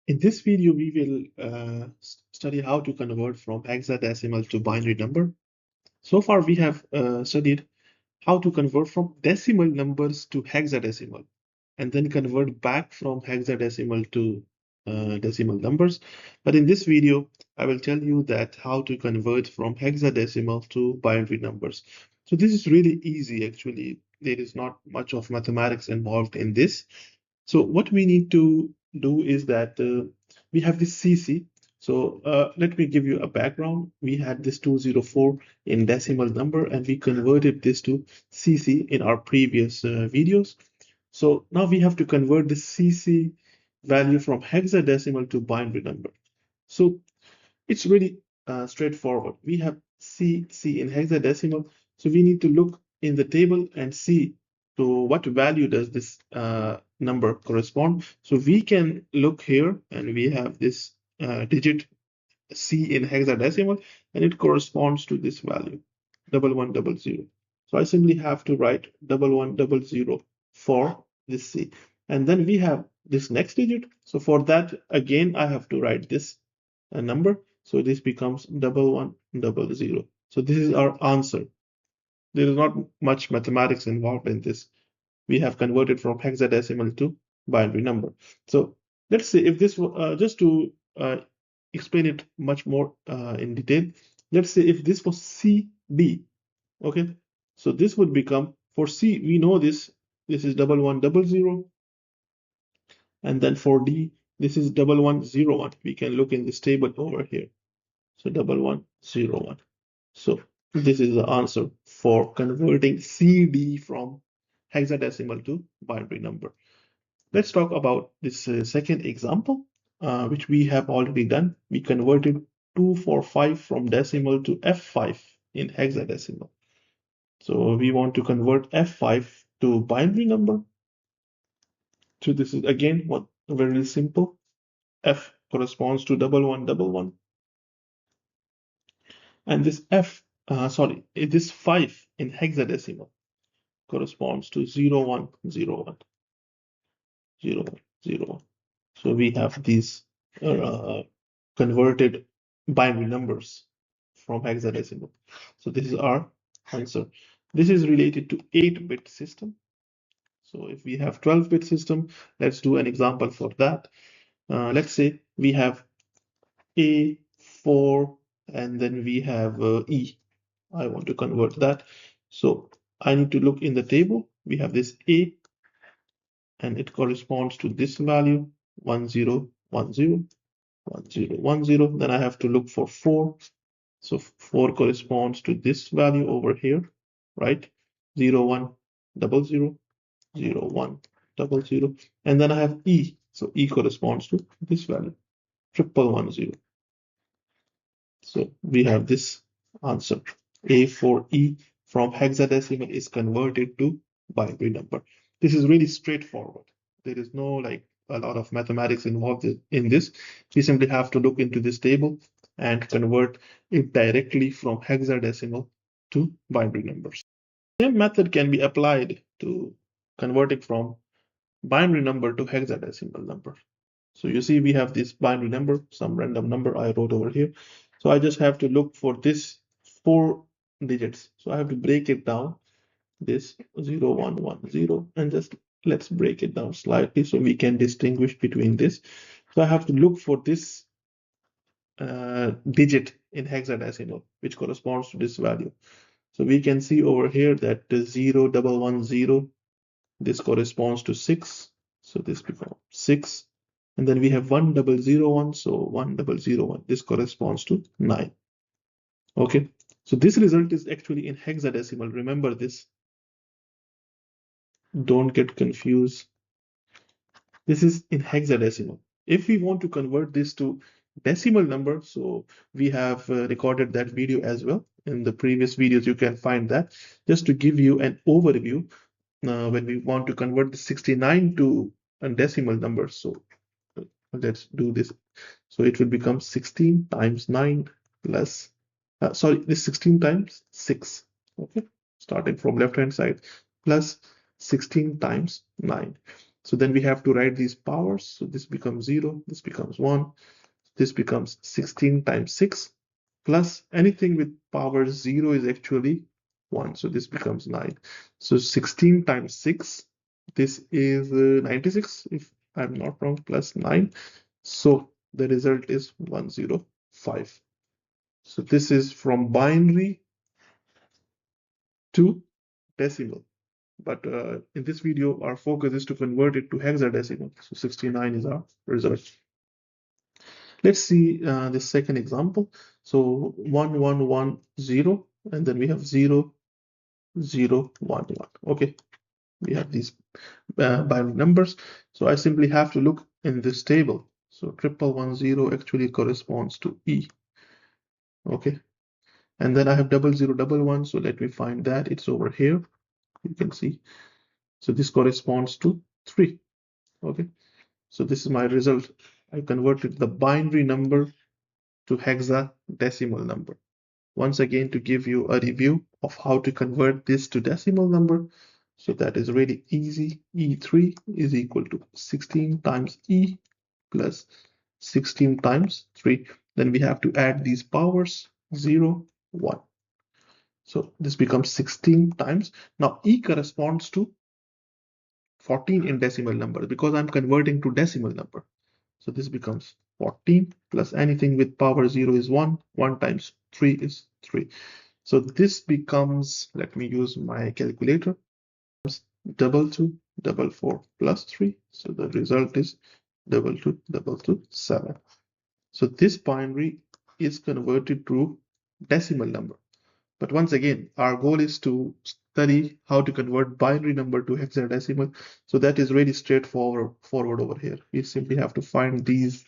In this video, we will study how to convert from hexadecimal to binary number. So far, we have studied how to convert from decimal numbers to hexadecimal and then convert back from hexadecimal to decimal numbers. But in this video, I will tell you that how to convert from hexadecimal to binary numbers. So this is really easy, actually. There is not much of mathematics involved in this. So what we need to do is that we have this CC. So let me give you a background. We had this 204 in decimal number and we converted this to CC in our previous videos. So now we have to convert the CC value from hexadecimal to binary number. So it's really straightforward. We have C in hexadecimal. So we need to look in the table and see to what value does this number correspond. So we can look here and we have this digit C in hexadecimal and it corresponds to this value, 1100. So I simply have to write 1100 for this C. And then we have this next digit. So for that, again, I have to write this number. So this becomes 1100. So this is our answer. There is not much mathematics involved in this. We have converted from hexadecimal to binary number. So let's say if this, just to explain it much more in detail, let's say if this was CB, okay? So this would become, for C, we know this is 1100, and then for D, this is 1101. We can look in this table over here. So 1101. So this is the answer for converting CD from hexadecimal to binary number. Let's talk about this second example, which we have already done. We converted 245 from decimal to F5 in hexadecimal. So we want to convert F5 to binary number. So this is again what very simple. F corresponds to 1111. And this this 5 in hexadecimal corresponds to 0101. 0101. So we have these converted binary numbers from hexadecimal. So this is our answer. This is related to 8-bit system. So if we have 12-bit system, let's do an example for that. Let's say we have A4 and then we have E. I want to convert that. So I need to look in the table. We have this A and it corresponds to this value 1010. 1010. Then I have to look for 4. So 4 corresponds to this value over here, right? 0100, 0100. And then I have E. So E corresponds to this value, 1110. So we have this answer. A4E from hexadecimal is converted to binary number. This is really straightforward. There is no like a lot of mathematics involved in this. We simply have to look into this table and convert it directly from hexadecimal to binary numbers. Same method can be applied to converting from binary number to hexadecimal number. So you see we have this binary number, some random number I wrote over here. So I just have to look for this 4 digits. So I have to break it down, this 0110, and just let's break it down slightly so we can distinguish between this. So I have to look for this digit in hexadecimal, which corresponds to this value. So we can see over here that the 0110, this corresponds to 6. So this becomes 6. And then we have 1001. So 1001, this corresponds to 9. Okay. So this result is actually in hexadecimal. Remember this. Don't get confused. This is in hexadecimal. If we want to convert this to decimal number, so we have recorded that video as well. In the previous videos, you can find that. Just to give you an overview, when we want to convert the 69 to a decimal number, so let's do this. So it will become 16 times 9 plus, this 16 times 6, okay, starting from left hand side, plus 16 times 9. So then we have to write these powers. So this becomes 0, this becomes 1, this becomes 16 times 6, plus anything with power 0 is actually 1. So this becomes 9. So 16 times 6, this is 96, if I'm not wrong, plus 9. So the result is 105. So this is from binary to decimal. But in this video, our focus is to convert it to hexadecimal. So 69 is our result. Let's see the second example. So 1, 1, 1, 0, and then we have 0, 0, 1, 1. Okay, we have these binary numbers. So I simply have to look in this table. So 1110 actually corresponds to E. Okay, and then I have 0011. So let me find that. It's over here. You can see. So this corresponds to 3. Okay, so this is my result. I converted the binary number to hexadecimal number. Once again, to give you a review of how to convert this to decimal number. So that is really easy. E3 is equal to 16 times E plus 16 times 3. Then we have to add these powers, 0, 1. So this becomes 16 times. Now E corresponds to 14 in decimal number because I'm converting to decimal number. So this becomes 14 plus anything with power 0 is 1. 1 times 3 is 3. So this becomes, let me use my calculator, 2244 plus 3. So the result is 22227. So this binary is converted to decimal number. But once again, our goal is to study how to convert binary number to hexadecimal. So that is really straightforward over here. We simply have to find these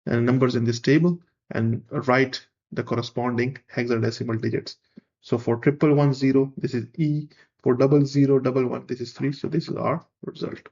numbers in this table and write the corresponding hexadecimal digits. So for 1110, this is E. For 0011, this is 3. So this is our result.